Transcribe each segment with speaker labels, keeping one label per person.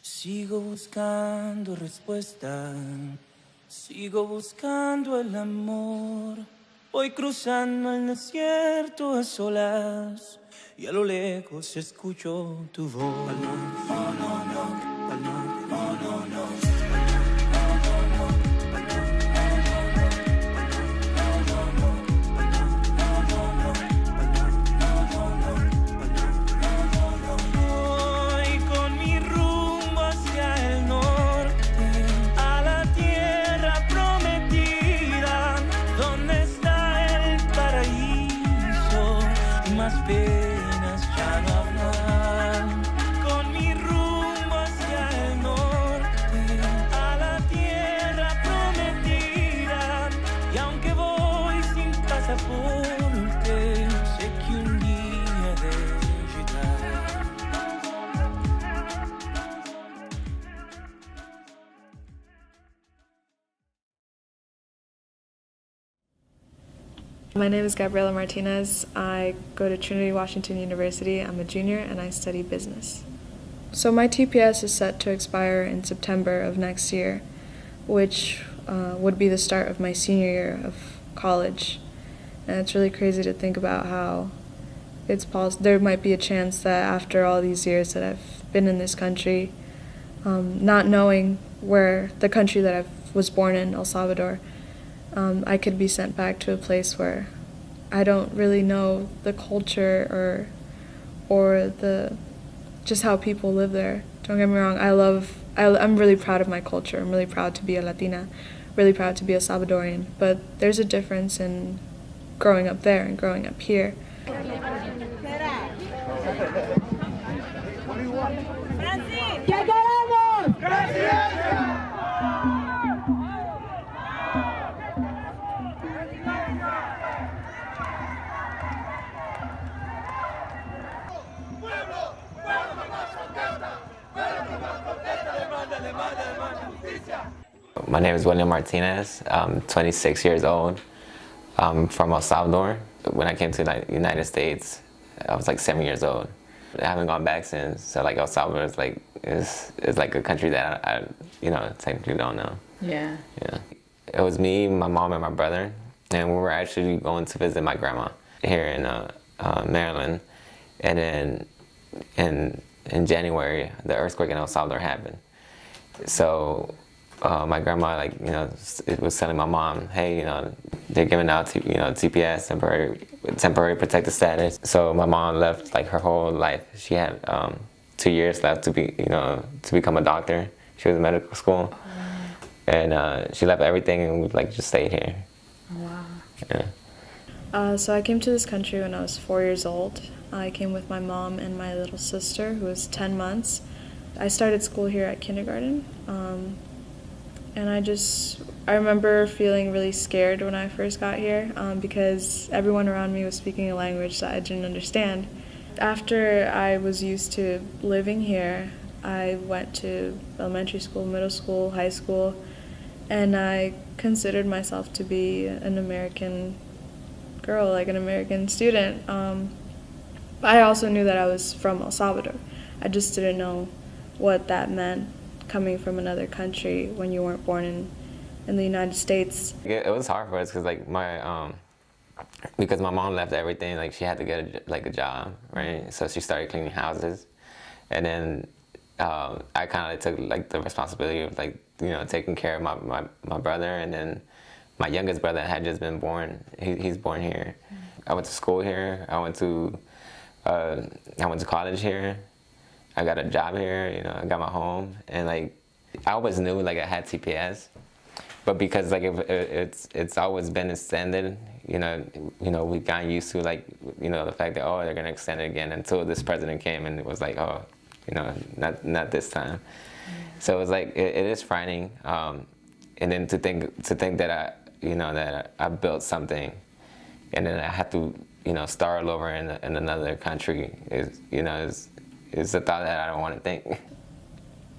Speaker 1: Sigo buscando respuesta, sigo buscando el amor. Voy cruzando el desierto a solas y a lo lejos escucho tu voz. Oh, no, no, oh, no, oh, no, no. Penas ya no habrán, con mi rumbo hacia el norte, a la tierra prometida, y aunque voy sin pasaporte, sé que un día he de llegar.
Speaker 2: My name is Gabriela Martinez. I go to Washington University. I'm a junior and I study business. So my TPS is set to expire in September of next year, which would be the start of my senior year of college. And it's really crazy to think about how there might be a chance that after all these years that I've been in this country, not knowing where the country that I was born in, El Salvador, I could be sent back to a place where I don't really know the culture or just how people live there. Don't get me wrong, I'm really proud of my culture. I'm really proud to be a Latina, really proud to be a Salvadorian, but there's a difference in growing up there and growing up here.
Speaker 3: My name is William Martinez. I'm 26 years old. I'm from El Salvador. When I came to the United States, I was like 7 years old. I haven't gone back since. So like El Salvador is like a country that I technically don't know.
Speaker 4: Yeah.
Speaker 3: Yeah. It was me, my mom, and my brother, and we were actually going to visit my grandma here in Maryland. And then in January, the earthquake in El Salvador happened. So my grandma, it was telling my mom, hey, they're giving out, TPS, temporary protected status. So my mom left her whole life. She had 2 years left to become a doctor. She was in medical school, and she left everything and we just stayed here.
Speaker 4: Wow.
Speaker 3: Yeah.
Speaker 2: So I came to this country when I was 4 years old. I came with my mom and my little sister, who was 10 months. I started school here at kindergarten, and I remember feeling really scared when I first got here because everyone around me was speaking a language that I didn't understand. After I was used to living here, I went to elementary school, middle school, high school, and I considered myself to be an American girl, like an American student. I also knew that I was from El Salvador. I just didn't know what that meant, coming from another country when you weren't born in the United States.
Speaker 3: It was hard for us because my mom left everything. She had to get a job, right? So she started cleaning houses, and then I kind of took the responsibility of taking care of my brother, and then my youngest brother had just been born. He's born here. I went to school here. I went to college here. I got a job here. I got my home, and I always knew I had TPS, but because it's always been extended. We got used to the fact that they're gonna extend it again until this president came and it was not this time. So it was it is frightening, and then to think that I built something, and then I have to start all over in another country is a thought that I don't want to think.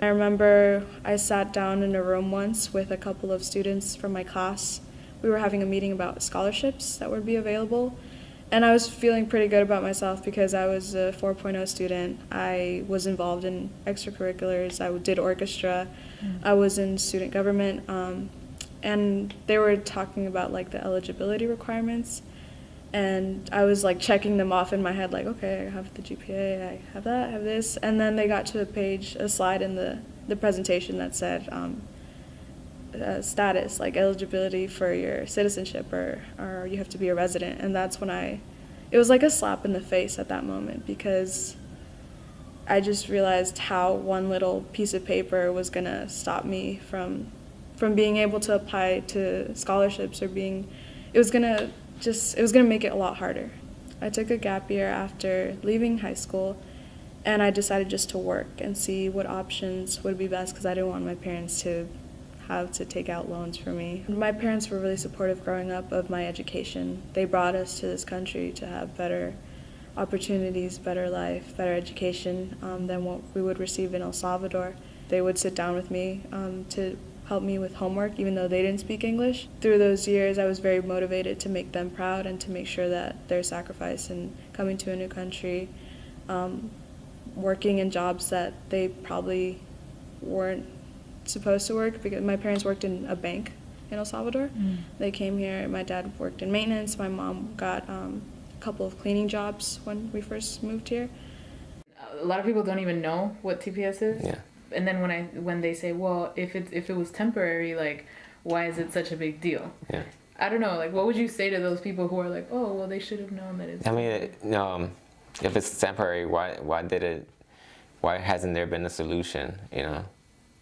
Speaker 2: I remember I sat down in a room once with a couple of students from my class. We were having a meeting about scholarships that would be available, And I was feeling pretty good about myself because I was a 4.0 student. I was involved in extracurriculars. I did orchestra. I was in student government. And they were talking about like the eligibility requirements. And I was like checking them off in my head, like, okay, I have the GPA, I have that, I have this. And then they got to a slide in the presentation that said status, like eligibility for your citizenship, or you have to be a resident. And that's when it was like a slap in the face at that moment, because I just realized how one little piece of paper was gonna stop me from being able to apply to scholarships, or it was gonna make it a lot harder. I took a gap year after leaving high school, and I decided just to work and see what options would be best, because I didn't want my parents to have to take out loans for me. My parents were really supportive growing up of my education. They brought us to this country to have better opportunities, better life, better education than what we would receive in El Salvador. They would sit down with me to help me with homework, even though they didn't speak English. Through those years, I was very motivated to make them proud and to make sure that their sacrifice in coming to a new country, working in jobs that they probably weren't supposed to work, because my parents worked in a bank in El Salvador. They came here. My dad worked in maintenance. My mom got a couple of cleaning jobs when we first moved here.
Speaker 4: A lot of people don't even know what TPS is.
Speaker 3: Yeah.
Speaker 4: And then when they say, well, if it was temporary, like, why is it such a big deal?
Speaker 3: Yeah.
Speaker 4: I don't know. Like, what would you say to those people who are like, oh, well, they should have known that it's.
Speaker 3: I mean, if it's temporary, why hasn't there been a solution? You know,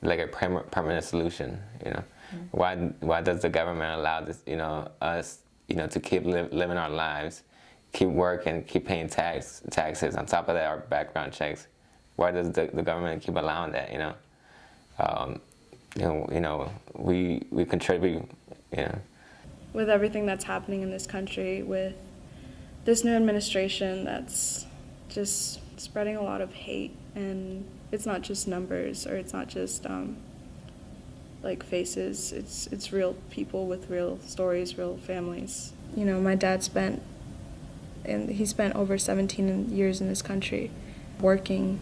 Speaker 3: like a permanent solution. You know, why does the government allow this? You know, us, you know, to keep living our lives, keep working, keep paying taxes. On top of that, our background checks. Why does the government keep allowing that? We contribute. You know.
Speaker 2: With everything that's happening in this country, with this new administration that's just spreading a lot of hate, and it's not just numbers, or it's not just like faces. It's real people with real stories, real families. You know, my dad spent over 17 years in this country working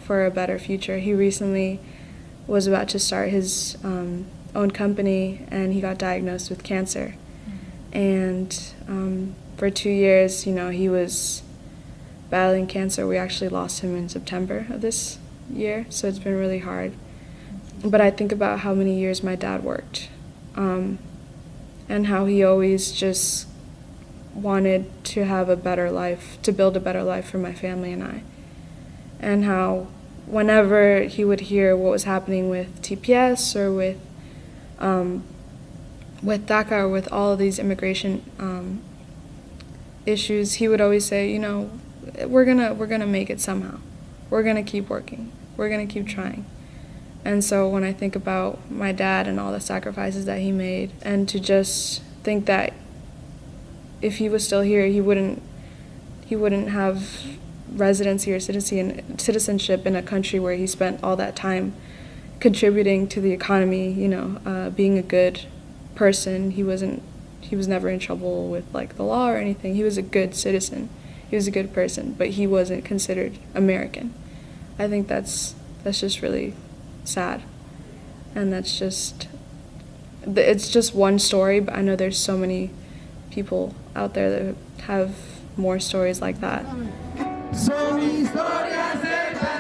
Speaker 2: for a better future. He recently was about to start his own company, and he got diagnosed with cancer. And for 2 years, you know, he was battling cancer. We actually lost him in September of this year, so it's been really hard. But I think about how many years my dad worked, and how he always just wanted to have a better life, to build a better life for my family and I. And how whenever he would hear what was happening with TPS, or with DACA, or with all of these immigration issues, he would always say, you know, we're gonna make it somehow. We're gonna keep working. We're gonna keep trying. And so when I think about my dad and all the sacrifices that he made, and to just think that if he was still here, he wouldn't have residency or citizenship in a country where he spent all that time contributing to the economy, you know, being a good person. He was never in trouble with like the law or anything. He was a good citizen. He was a good person, but he wasn't considered American. I think that's just really sad. And it's just one story, but I know there's so many people out there that have more stories like that.
Speaker 5: Son historias verdaderas,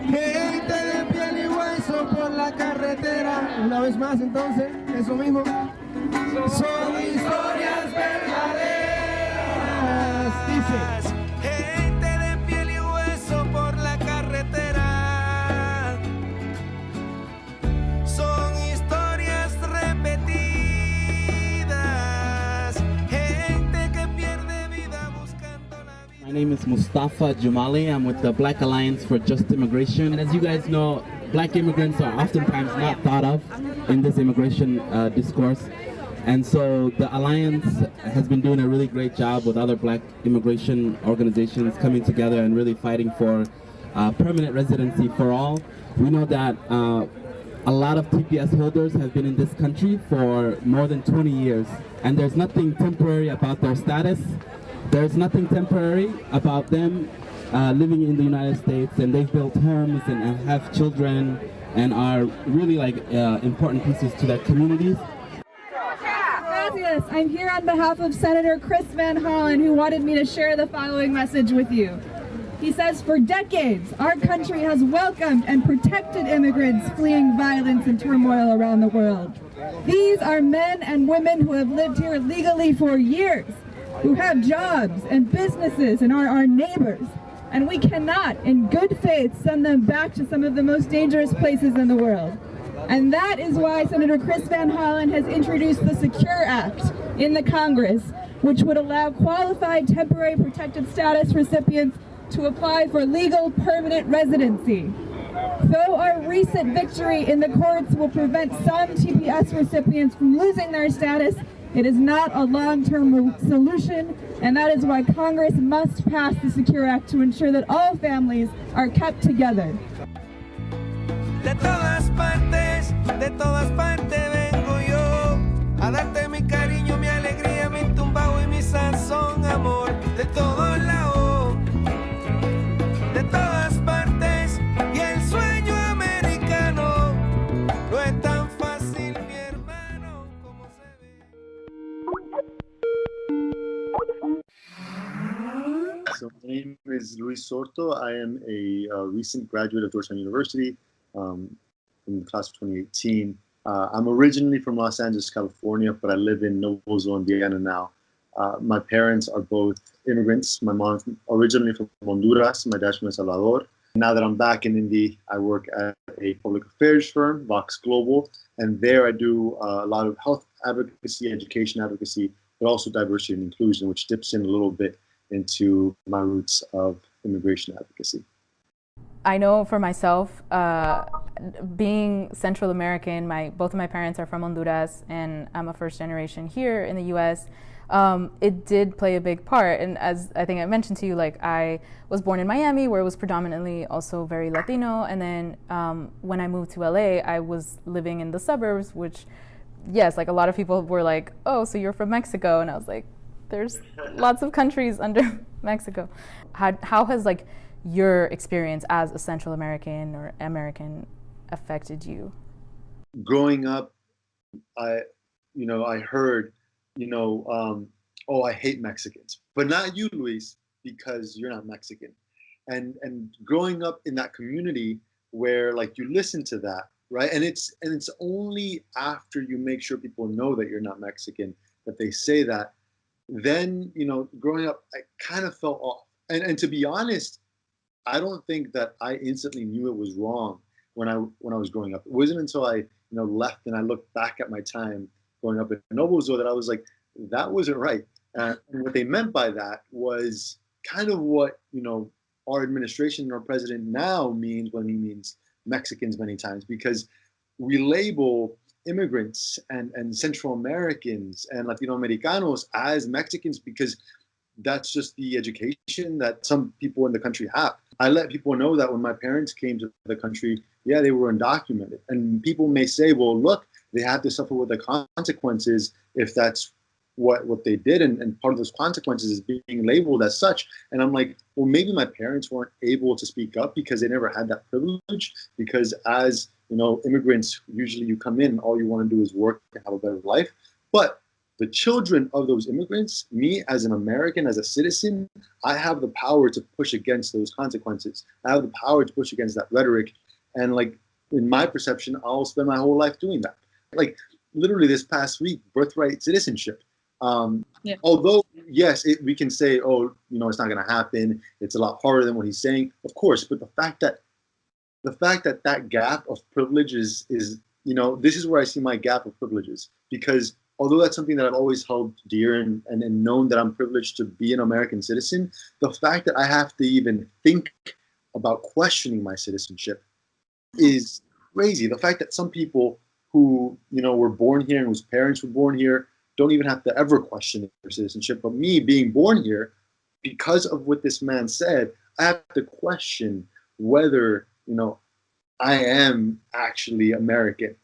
Speaker 5: gente de piel y hueso por la carretera. Una vez más, entonces, eso mismo. Son historias verdaderas. Dice.
Speaker 1: Gente de piel y hueso por la carretera. Son historias repetidas. Gente que pierde vida buscando la vida.
Speaker 6: My name is Mustafa Jumali. I'm with the Black Alliance for Just Immigration. And as you guys know, black immigrants are oftentimes not thought of in this immigration discourse. And so the Alliance has been doing a really great job with other black immigration organizations coming together and really fighting for permanent residency for all. We know that a lot of TPS holders have been in this country for more than 20 years, and there's nothing temporary about their status. There's nothing temporary about them living in the United States, and they've built homes and have children and are really like important pieces to their communities.
Speaker 7: Gracias. I'm here on behalf of Senator Chris Van Hollen, who wanted me to share the following message with you. He says, for decades, our country has welcomed and protected immigrants fleeing violence and turmoil around the world. These are men and women who have lived here legally for years, who have jobs and businesses and are our neighbors. And we cannot, in good faith, send them back to some of the most dangerous places in the world. And that is why Senator Chris Van Hollen has introduced the Secure Act in the Congress, which would allow qualified temporary protected status recipients to apply for legal permanent residency. Though our recent victory in the courts will prevent some TPS recipients from losing their status, it is not a long-term solution, and that is why Congress must pass the Secure Act to ensure that all families are kept together.
Speaker 1: De todas partes vengo yo a darte mi cariño, mi alegría, mi tumbao y mi sazón, amor, de todos lados, de todas partes, y el sueño americano no es tan fácil, mi hermano, como se ve.
Speaker 8: So my name is Luis Sorto. I am a recent graduate of Georgetown University. In the class of 2018. I'm originally from Los Angeles, California, but I live in Novo, Indiana now. My parents are both immigrants. My mom's originally from Honduras, my dad's from El Salvador. Now that I'm back in Indy, I work at a public affairs firm, Vox Global, and there I do a lot of health advocacy, education advocacy, but also diversity and inclusion, which dips in a little bit into my roots of immigration advocacy.
Speaker 4: I know for myself, being Central American, both of my parents are from Honduras, and I'm a first generation here in the U.S. It did play a big part, and as I think I mentioned to you, like I was born in Miami, where it was predominantly also very Latino, and then when I moved to LA, I was living in the suburbs, which, yes, like a lot of people were like, "Oh, so you're from Mexico," and I was like, "There's lots of countries under Mexico." How has like your experience as a Central American or American affected you?
Speaker 8: Growing up, I heard, oh, I hate Mexicans, but not you, Luis, because you're not Mexican. And growing up in that community where like you listen to that, right? And it's only after you make sure people know that you're not Mexican that they say that. Then, growing up, I kind of felt off. And to be honest, I don't think that I instantly knew it was wrong when I was growing up. It wasn't until I left and I looked back at my time growing up in Novozo that I was like, that wasn't right. And what they meant by that was kind of what our administration and our president now means when he means Mexicans many times, because we label immigrants and Central Americans and Latino-Americanos as Mexicans because that's just the education that some people in the country have. I let people know that when my parents came to the country, yeah, they were undocumented. And people may say, well, look, they have to suffer with the consequences if that's what they did. And part of those consequences is being labeled as such. And I'm like, well, maybe my parents weren't able to speak up because they never had that privilege. Because as immigrants, usually you come in, all you want to do is work and have a better life. But the children of those immigrants, me as an American, as a citizen, I have the power to push against those consequences. I have the power to push against that rhetoric. And like, in my perception, I'll spend my whole life doing that. Like literally this past week, birthright citizenship. Although, yes, we can say, oh, it's not going to happen. It's a lot harder than what he's saying, of course. But the fact that gap of privilege is this is where I see my gap of privileges, because although that's something that I've always held dear and known that I'm privileged to be an American citizen, the fact that I have to even think about questioning my citizenship is crazy. The fact that some people who, were born here and whose parents were born here don't even have to ever question their citizenship. But me being born here, because of what this man said, I have to question whether, I am actually American.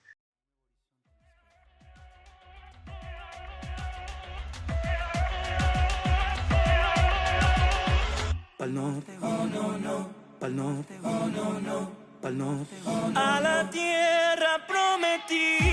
Speaker 1: Pa'l norte, oh no, no, pa'l norte, oh no, no, pa'l norte, oh no, a la tierra prometida.